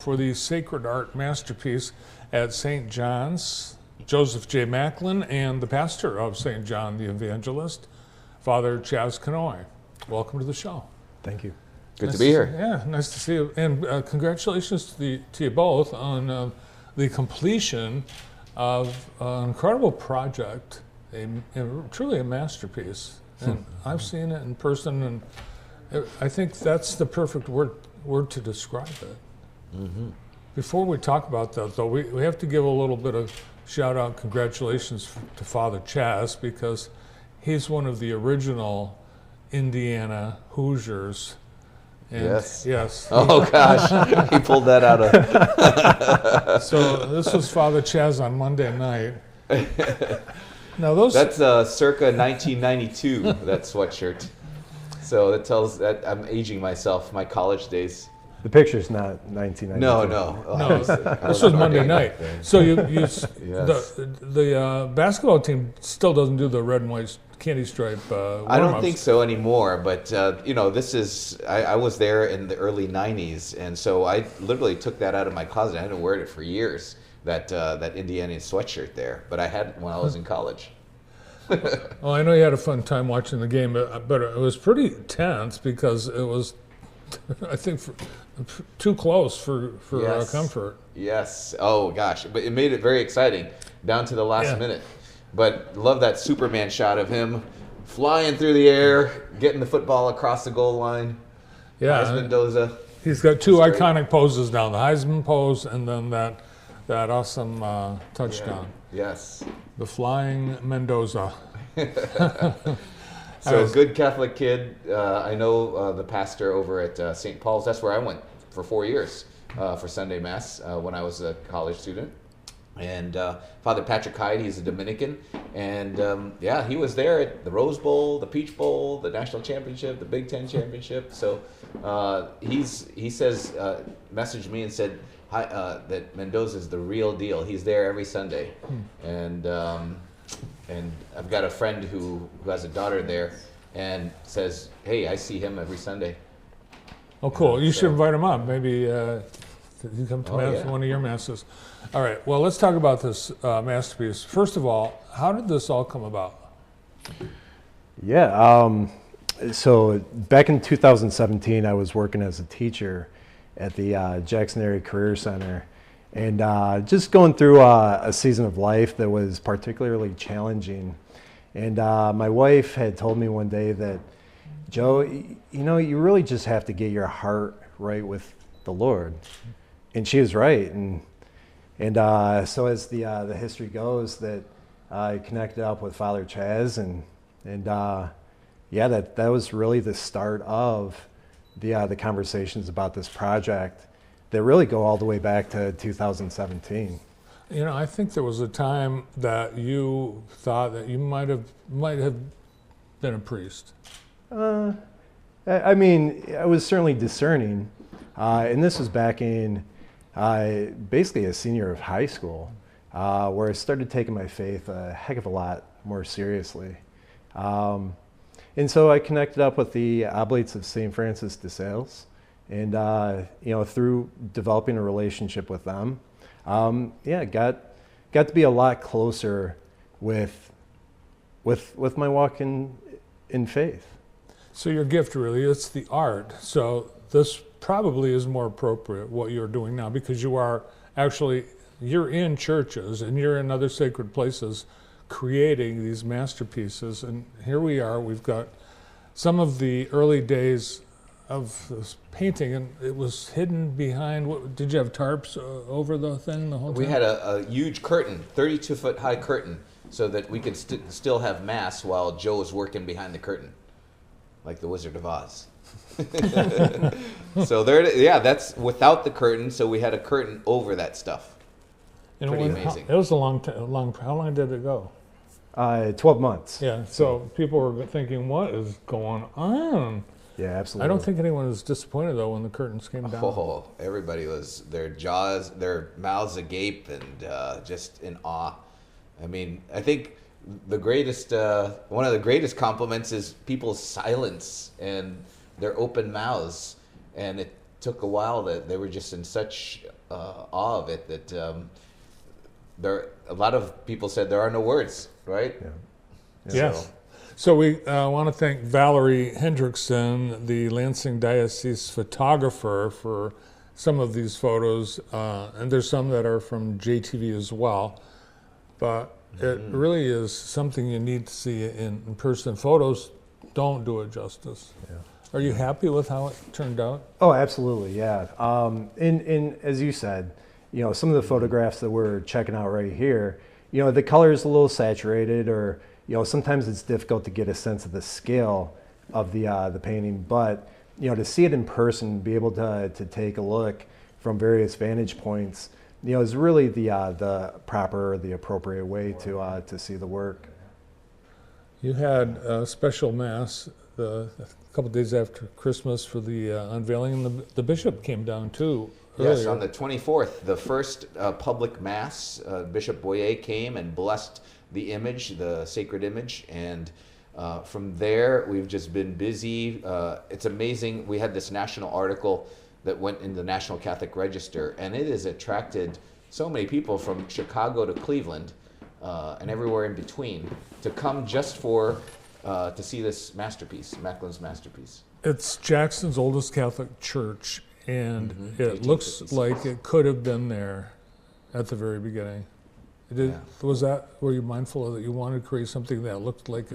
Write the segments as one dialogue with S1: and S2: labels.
S1: for the Sacred Art Masterpiece at St. John's, Joseph J. Macklin, and the pastor of St. John the Evangelist, Father Chaz Canoy. Welcome to the show.
S2: Thank you.
S3: Good to be here.
S1: Yeah, nice to see you. And congratulations to you both on the completion of an incredible project, truly a masterpiece. And I've seen it in person, and I think that's the perfect word to describe it. Mm-hmm. Before we talk about that, though, we have to give a little bit of shout-out, congratulations to Father Chaz, because he's one of the original Indiana Hoosiers. And yes.
S3: Oh gosh, he pulled that out of.
S1: So this was Father Chaz on Monday night. Now
S3: that's circa 1992. That sweatshirt. So that tells that I'm aging myself. My college days.
S2: The picture's not 1992.
S3: No.
S1: This was Monday night. So
S3: Yes.
S1: the basketball team still doesn't do the red and white candy stripe warm-ups.
S3: I don't think so anymore, but this is, I was there in the early 90s, and so I literally took that out of my closet. I hadn't worn it for years, that Indiana sweatshirt there, but I had it when I was in college.
S1: Well, I know you had a fun time watching the game, but it was pretty tense because it was, I think, too close for
S3: Yes.
S1: comfort.
S3: Yes. Oh gosh, but it made it very exciting down to the last minute. But love that Superman shot of him flying through the air, getting the football across the goal line.
S1: Yeah,
S3: Heisman Mendoza.
S1: He's got two iconic poses now: the Heisman pose and then that awesome touchdown.
S3: Yeah. Yes.
S1: The flying Mendoza.
S3: So good Catholic kid. I know the pastor over at St. Paul's. That's where I went for 4 years for Sunday Mass when I was a college student. And Father Patrick Hyde, he's a Dominican. And he was there at the Rose Bowl, the Peach Bowl, the National Championship, the Big Ten Championship. So he says, messaged me and said that Mendoza's the real deal. He's there every Sunday. And I've got a friend who has a daughter there and says, hey, I see him every Sunday.
S1: Oh, cool. You should invite him up. Maybe you come to one of your masses. All right. Well, let's talk about this masterpiece. First of all, how did this all come about?
S2: Yeah. So back in 2017, I was working as a teacher at the Jackson Area Career Center. And just going through a season of life that was particularly challenging. And my wife had told me one day that, Joe, you really just have to get your heart right with the Lord. And she was right. And so as the history goes, that I connected up with Father Chaz, and that was really the start of the conversations about this project that really go all the way back to 2017.
S1: I think there was a time that you thought that you might have been a priest.
S2: I mean, I was certainly discerning, and this was back in basically a senior of high school, where I started taking my faith a heck of a lot more seriously. And so I connected up with the Oblates of St. Francis de Sales. And through developing a relationship with them, got to be a lot closer with my walk in faith.
S1: So your gift really is the art. So this probably is more appropriate what you're doing now, because you're in churches and you're in other sacred places creating these masterpieces. And here we are. We've got some of the early days of this painting, and it was hidden behind, what did you have, tarps over the thing the whole time?
S3: We had a huge curtain, 32-foot high curtain, so that we could still have Mass while Joe was working behind the curtain, like the Wizard of Oz. So that's without the curtain, so we had a curtain over that stuff. Pretty amazing.
S1: It was a long, how long did it go?
S2: 12 months.
S1: Yeah, so people were thinking, what is going on?
S2: Yeah, absolutely.
S1: I don't think anyone was disappointed, though, when the curtains came down.
S3: Oh, everybody was, their mouths agape and just in awe. I mean, I think one of the greatest compliments is people's silence and their open mouths. And took a while. That they were just in such awe of it that a lot of people said there are no words, right?
S2: Yeah.
S1: Yes. So we want to thank Valerie Hendrickson, the Lansing Diocese photographer, for some of these photos. And there's some that are from JTV as well. But it really is something you need to see in person. Photos don't do it justice.
S2: Yeah.
S1: Are you happy with how it turned out?
S2: Oh, absolutely, yeah. And as you said, some of the photographs that we're checking out right here, the color is a little saturated, or sometimes it's difficult to get a sense of the scale of the painting. But to see it in person, be able to take a look from various vantage points, is really the proper, the appropriate way to see the work.
S1: You had a special mass a couple of days after Christmas for the unveiling, and the bishop came down too. Earlier.
S3: Yes, on the 24th, the first public mass, Bishop Boyer came and blessed the image, the sacred image, and from there we've just been busy. It's amazing. We had this national article that went in the National Catholic Register, and it has attracted so many people from Chicago to Cleveland and everywhere in between to come just for to see this masterpiece, Macklin's masterpiece. It's
S1: Jackson's oldest Catholic church, and it looks like it could have been there at the very beginning. Were you mindful of that? You wanted to create something that looked like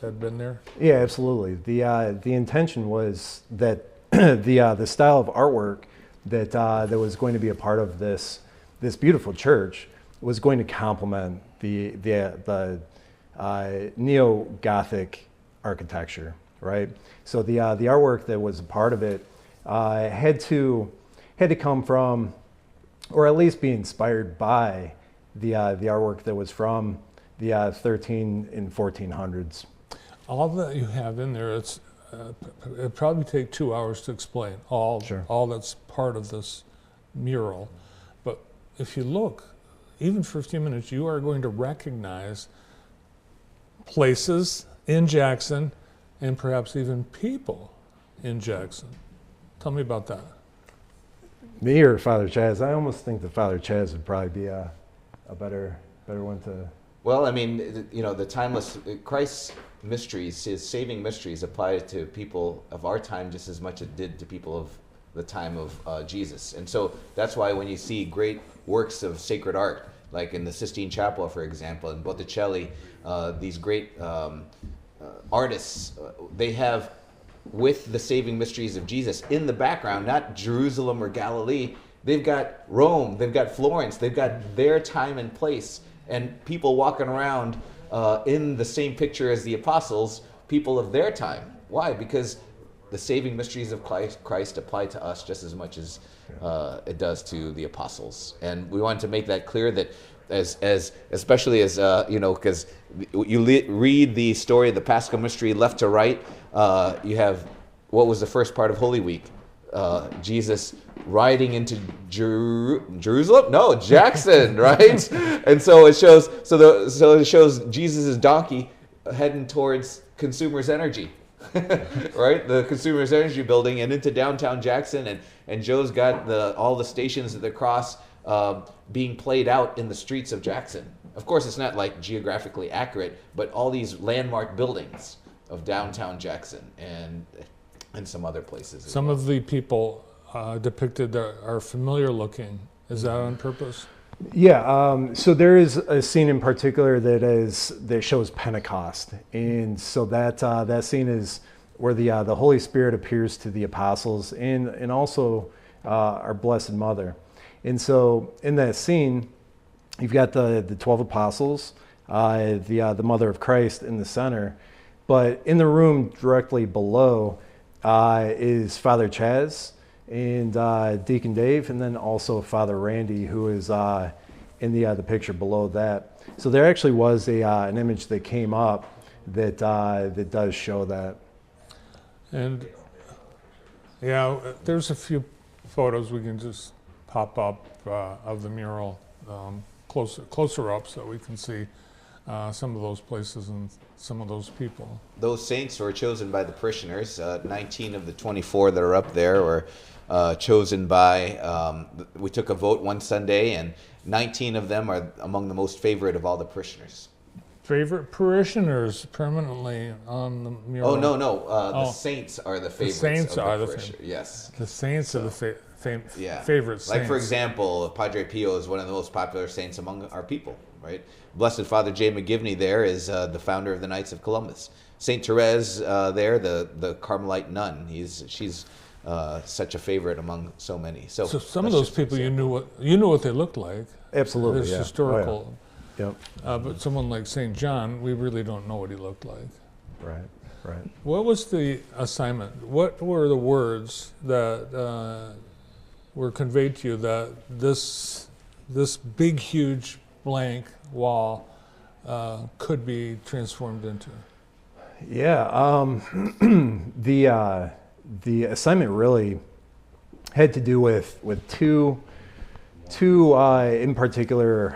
S1: had been there?
S2: Yeah, absolutely. The intention was that the style of artwork that was going to be a part of this beautiful church was going to complement the neo-Gothic architecture, right? So the artwork that was a part of it had to come from, or at least be inspired by, the artwork that was from the 13 and 1400s.
S1: All that you have in there, it'd probably take 2 hours to explain all that's part of this mural. But if you look, even for a few minutes, you are going to recognize places in Jackson and perhaps even people in Jackson. Tell me about that.
S2: Me or Father Chaz? I almost think that Father Chaz would probably be a better one to...
S3: Well, I mean, the timeless Christ's mysteries, his saving mysteries, apply to people of our time just as much as it did to people of the time of Jesus. And so that's why when you see great works of sacred art, like in the Sistine Chapel, for example, and Botticelli, these great artists, they have, with the saving mysteries of Jesus in the background, not Jerusalem or Galilee, they've got Rome, they've got Florence, they've got their time and place, and people walking around in the same picture as the apostles, people of their time. Why? Because the saving mysteries of Christ apply to us just as much as it does to the apostles. And we wanted to make that clear, that especially as because you read the story of the Paschal mystery left to right, you have what was the first part of Holy Week, Jesus riding into Jerusalem? No, Jackson, right? And so it shows Jesus' donkey heading towards Consumers Energy, right? The Consumers Energy building, and into downtown Jackson, and Joe's got all the stations of the cross being played out in the streets of Jackson. Of course, it's not like geographically accurate, but all these landmark buildings of downtown Jackson and some other places.
S1: Some of the people depicted are familiar looking. Is that on purpose?
S2: Yeah. So there is a scene in particular that shows Pentecost, and so that scene is where the Holy Spirit appears to the apostles and also our Blessed Mother. And so in that scene, you've got the 12 apostles, the Mother of Christ in the center, but in the room directly below is Father Chaz and Deacon Dave, and then also Father Randy, who is in the picture below that. So there actually was an image that came up that does show that. And
S1: yeah, there's a few photos we can just pop up of the mural closer up so we can see. some of those places and some of those people.
S3: Those saints were chosen by the parishioners. 19 of the 24 that are up there were chosen by, we took a vote one Sunday, and 19 of them are among the most favorite of all the parishioners.
S1: Favorite parishioners permanently on the mural?
S3: Oh, no. The saints are the favorites.
S1: The saints
S3: of
S1: are
S3: the
S1: the
S3: parishioners. Yes.
S1: The saints are the
S3: Yeah.
S1: favorite saints.
S3: Like, for example, Padre Pio is one of the most popular saints among our people, right? Blessed Father J. McGivney there is the founder of the Knights of Columbus. Saint Therese there, the Carmelite nun, she's such a favorite among so many. So
S1: some of those people you knew what they looked like.
S2: Absolutely,
S1: There's
S2: yeah.
S1: historical.
S2: Oh, yeah. Yep.
S1: But someone like St. John, we really don't know what he looked like.
S2: Right.
S1: What was the assignment? What were the words that were conveyed to you that this big, huge blank wall could be transformed into?
S2: Yeah. The assignment really had to do with two in particular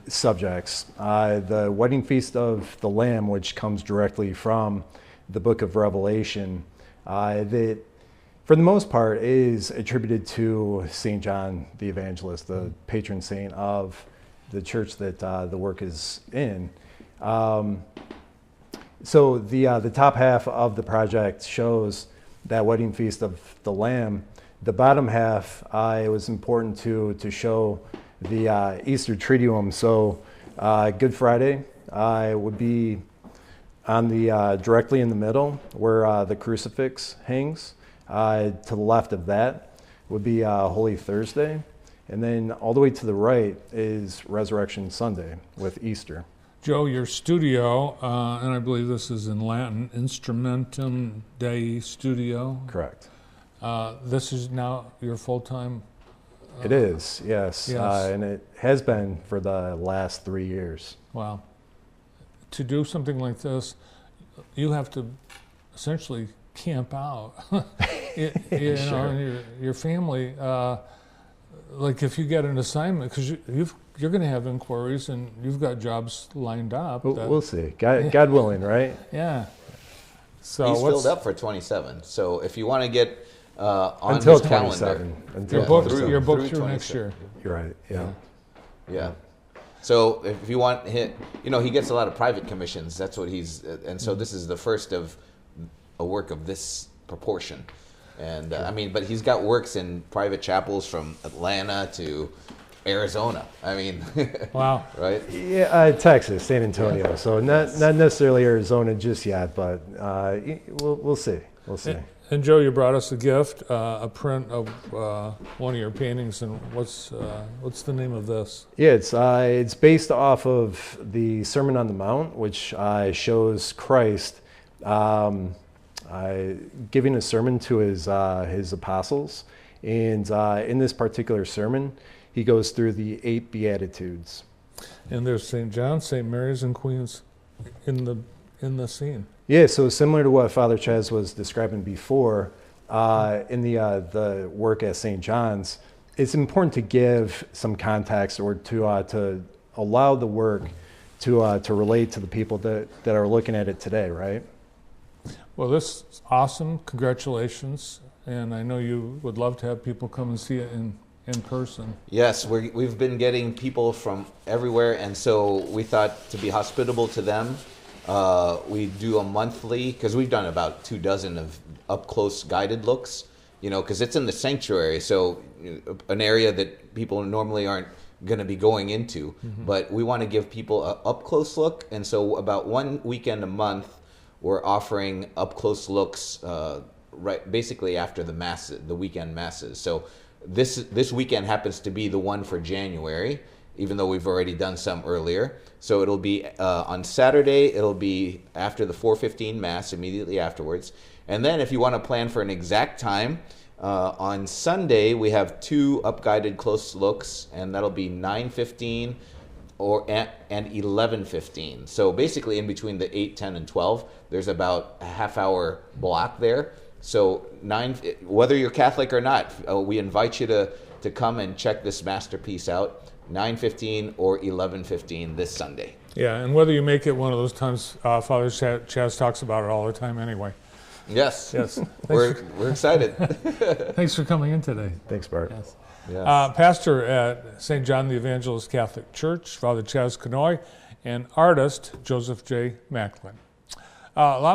S2: subjects. The wedding feast of the Lamb, which comes directly from the book of Revelation, that for the most part is attributed to St. John the Evangelist, the patron saint of the church that the work is in. So the top half of the project shows that wedding feast of the Lamb. The bottom half, it was important to show the Easter Triduum. So Good Friday would be on the directly in the middle where the crucifix hangs. To the left of that would be Holy Thursday. And then all the way to the right is Resurrection Sunday with Easter.
S1: Joe, your studio, and I believe this is in Latin, Instrumentum Dei Studio.
S2: Correct.
S1: This is now your full-time?
S2: It is, yes.
S1: Yes.
S2: And it has been for the last 3 years.
S1: Wow. To do something like this, you have to essentially camp out. you
S2: Sure.
S1: know, and your family, like if you get an assignment, because you're going to have inquiries and you've got jobs lined up.
S2: We'll see. God willing, right?
S1: Yeah. So
S3: he's filled up for 27. So if you want to get on
S2: Until
S3: his calendar,
S2: 27. Until
S1: you're booked,
S2: 27.
S1: you're booked
S3: Through
S1: through next
S3: 27.
S1: year.
S2: You're right, yeah.
S3: Yeah. So if you want him, he gets a lot of private commissions. That's what and so this is the first of a work of this proportion. And but he's got works in private chapels from Atlanta to Arizona.
S1: Wow.
S3: Right?
S2: Yeah, Texas, San Antonio. Yes. So not necessarily Arizona just yet, but we'll see. We'll see.
S1: And Joe, you brought us a gift, a print of one of your paintings, and what's the name of this?
S2: Yeah, it's based off of the Sermon on the Mount, which shows Christ giving a sermon to his apostles, and in this particular sermon, he goes through the 8 Beatitudes. And
S1: there's St. John, St. Mary's, and Queens in the scene.
S2: Yeah, so similar to what Father Ches was describing before, in the work at St. John's, it's important to give some context or to allow the work to relate to the people that are looking at it today, right?
S1: Well, this is awesome. Congratulations. And I know you would love to have people come and see it in person.
S3: Yes, we've been getting people from everywhere, and so we thought to be hospitable to them, we do a monthly, because we've done about 24 of up-close guided looks, because it's in the sanctuary, so an area that people normally aren't going to be going into. Mm-hmm. But we want to give people an up-close look, and so about one weekend a month, we're offering up-close looks right basically after the weekend masses. So this weekend happens to be the one for January, even though we've already done some earlier. So it'll be on Saturday, it'll be after the 4:15 Mass, immediately afterwards. And then if you want to plan for an exact time, on Sunday we have 2 up-guided close looks, and that'll be 9:15 and 11:15. So basically in between the 8, 10, and 12, there's about a half-hour block there. So whether you're Catholic or not, we invite you to come and check this masterpiece out, 9:15 or 11:15 this Sunday.
S1: Yeah, and whether you make it one of those times, Father Chaz talks about it all the time anyway.
S3: Yes.
S1: Yes.
S3: We're excited.
S1: Thanks for coming in today.
S2: Thanks, Bart.
S1: Yes.
S3: Yes.
S1: Pastor at St. John the Evangelist Catholic Church, Father Chaz Canoy, and artist Joseph J. Macklin. A lot